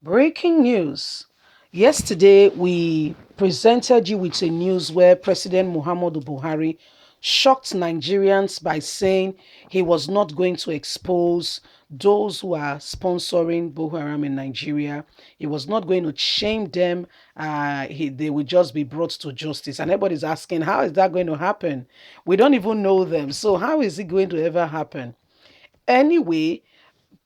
Breaking news. Yesterday, we presented you with a news where President Muhammadu Buhari shocked Nigerians by saying he was not going to expose those who are sponsoring Boko Haram in Nigeria. He was not going to shame them. They would just be brought to justice. And everybody's asking, how is that going to happen? We don't even know them. So, how is it going to ever happen? Anyway,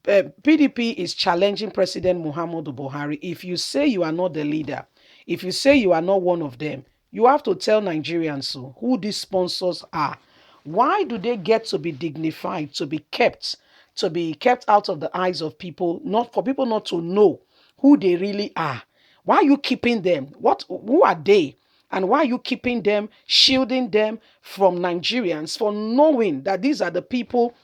PDP is challenging President Muhammadu Buhari. If you say you are not the leader, if you say you are not one of them, you have to tell Nigerians so, who these sponsors are. Why do they get to be dignified, to be kept out of the eyes of people, not for people not to know who they really are? Why are you keeping them? Who are they? And why are you keeping them, shielding them from Nigerians for knowing that these are the people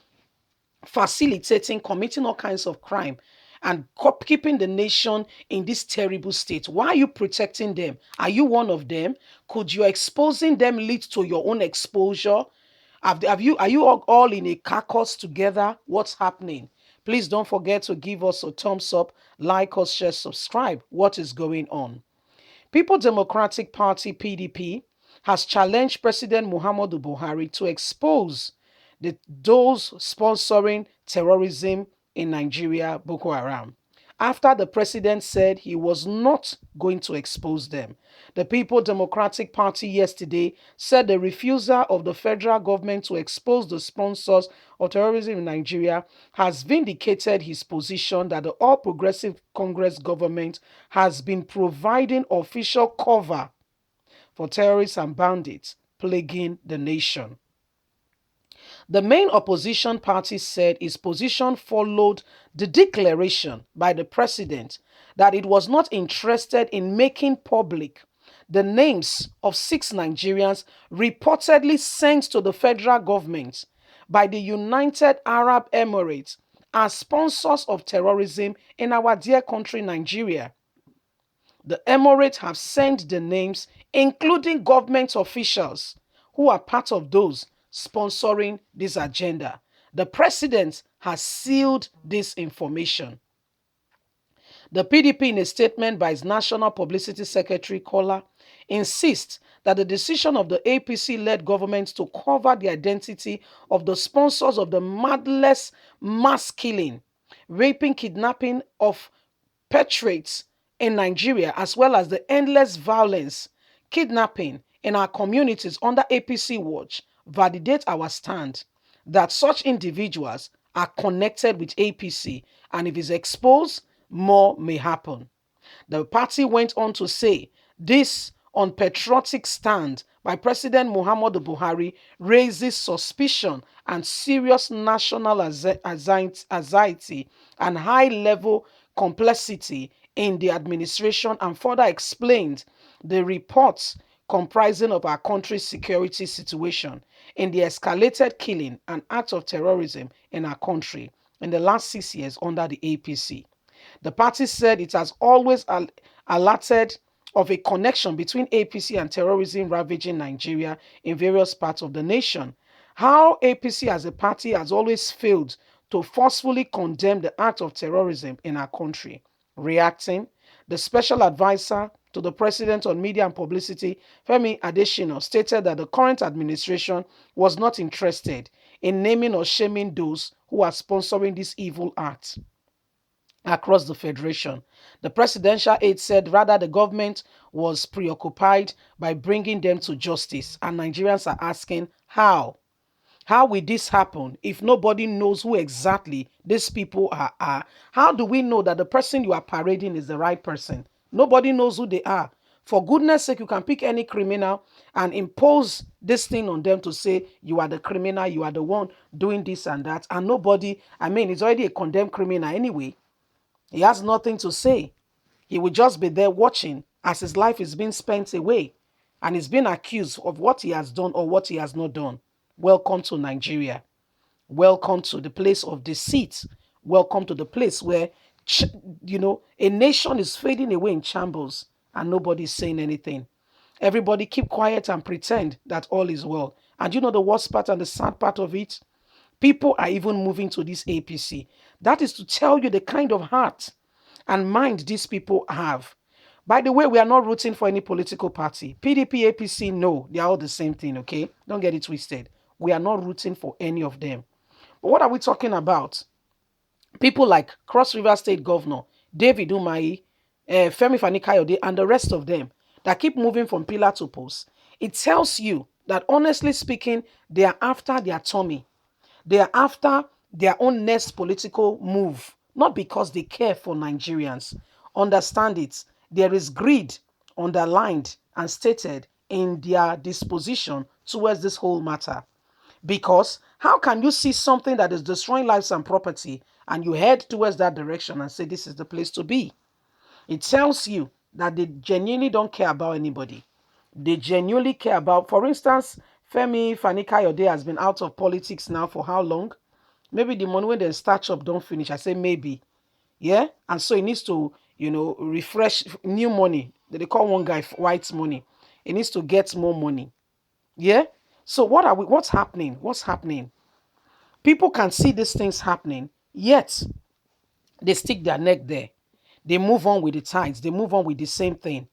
facilitating, committing all kinds of crime and keeping the nation in this terrible state? Why are you protecting them? Are you one of them? Could your exposing them lead to your own exposure? Are you all in a carcass together? What's happening? Please don't forget to give us a thumbs up, like us, share, subscribe. What is going on? People Democratic Party PDP has challenged President Muhammadu Buhari to expose those sponsoring terrorism in Nigeria, Boko Haram, after the president said he was not going to expose them. The People Democratic Party yesterday said the refusal of the federal government to expose the sponsors of terrorism in Nigeria has vindicated his position that the All Progressive Congress government has been providing official cover for terrorists and bandits plaguing the nation. The main opposition party said its position followed the declaration by the president that it was not interested in making public the names of 6 Nigerians reportedly sent to the federal government by the United Arab Emirates as sponsors of terrorism in our dear country, Nigeria. The Emirates have sent the names, including government officials who are part of those sponsoring this agenda. The president has sealed this information. The PDP, in a statement by its National Publicity Secretary, Kola, insists that the decision of the APC-led government to cover the identity of the sponsors of the madness mass killing, raping, kidnapping of patriots in Nigeria, as well as the endless violence, kidnapping in our communities under APC watch, validate our stand that such individuals are connected with APC, and if it's exposed, more may happen. The party went on to say this unpatriotic stand by President Muhammadu Buhari raises suspicion and serious national anxiety and high level complexity in the administration, and further explained the reports comprising of our country's security situation in the escalated killing and acts of terrorism in our country in the last 6 years under the APC. The party said it has always alerted of a connection between APC and terrorism ravaging Nigeria in various parts of the nation. How APC as a party has always failed to forcefully condemn the act of terrorism in our country. Reacting, the special advisor to the president on media and publicity, Femi Adesina, stated that the current administration was not interested in naming or shaming those who are sponsoring this evil act across the federation. The presidential aide said rather the government was preoccupied by bringing them to justice, and Nigerians are asking how. How will this happen if nobody knows who exactly these people are? How do we know that the person you are parading is the right person? Nobody knows who they are. For goodness sake, you can pick any criminal and impose this thing on them to say you are the criminal, you are the one doing this and that. And nobody, he's already a condemned criminal anyway. He has nothing to say. He will just be there watching as his life is being spent away and is being accused of what he has done or what he has not done. Welcome to Nigeria. Welcome to the place of deceit. Welcome to the place where, a nation is fading away in shambles and nobody is saying anything. Everybody keep quiet and pretend that all is well. And you know the worst part and the sad part of it? People are even moving to this APC. That is to tell you the kind of heart and mind these people have. By the way, we are not rooting for any political party. PDP, APC, no, they are all the same thing, okay? Don't get it twisted. We are not rooting for any of them. But what are we talking about? People like Cross River State Governor David Umahi, Femi Fani-Kayode, and the rest of them that keep moving from pillar to post. It tells you that, honestly speaking, they are after their tummy. They are after their own next political move, not because they care for Nigerians. Understand it. There is greed underlined and stated in their disposition towards this whole matter. Because how can you see something that is destroying lives and property and you head towards that direction and say this is the place to be? It tells you that they genuinely don't care about anybody. They genuinely care about, for instance, Femi Fani-Kayode has been out of politics now for how long? Maybe the money when they start up don't finish. I say maybe. Yeah? And so he needs to, refresh new money. They call one guy white money. He needs to get more money. Yeah? So what's happening? What's happening? People can see these things happening, yet they stick their neck there. They move on with the tides. They move on with the same thing.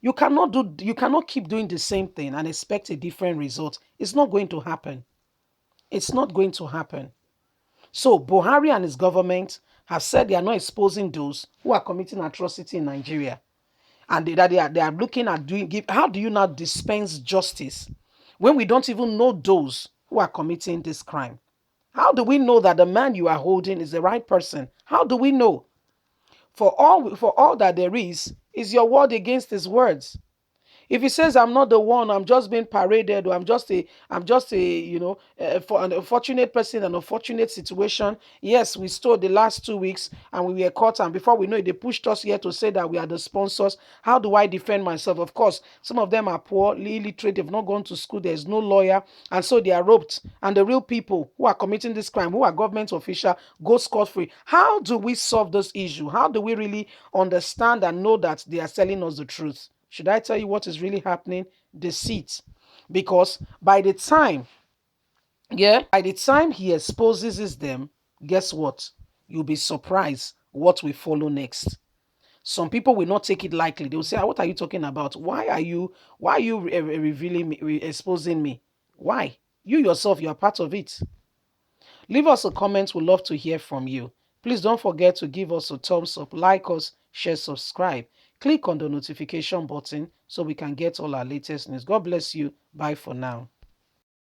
You cannot keep doing the same thing and expect a different result. It's not going to happen. It's not going to happen. So Buhari and his government have said they are not exposing those who are committing atrocity in Nigeria. And they are looking at how do you now dispense justice when we don't even know those who are committing this crime? How do we know that the man you are holding is the right person? How do we know? For all that there is your word against his words. If he says I'm not the one, I'm just being paraded, or I'm just a for an unfortunate person, an unfortunate situation. Yes, we stole the last 2 weeks and we were caught, and before we know it, they pushed us here to say that we are the sponsors. How do I defend myself? Of course, some of them are poor, illiterate, they've not gone to school, there's no lawyer, and so they are roped. And the real people who are committing this crime, who are government official, go scot-free. How do we solve this issue? How do we really understand and know that they are telling us the truth? Should I tell you what is really happening? Deceit. Because by the time he exposes them, guess what? You'll be surprised what will follow next. Some people will not take it lightly. They will say, what are you talking about? Why are you revealing me, exposing me? Why? You yourself, you are part of it. Leave us a comment. We'd love to hear from you. Please don't forget to give us a thumbs up, like us, share, subscribe. Click on the notification button so we can get all our latest news. God bless you. Bye for now.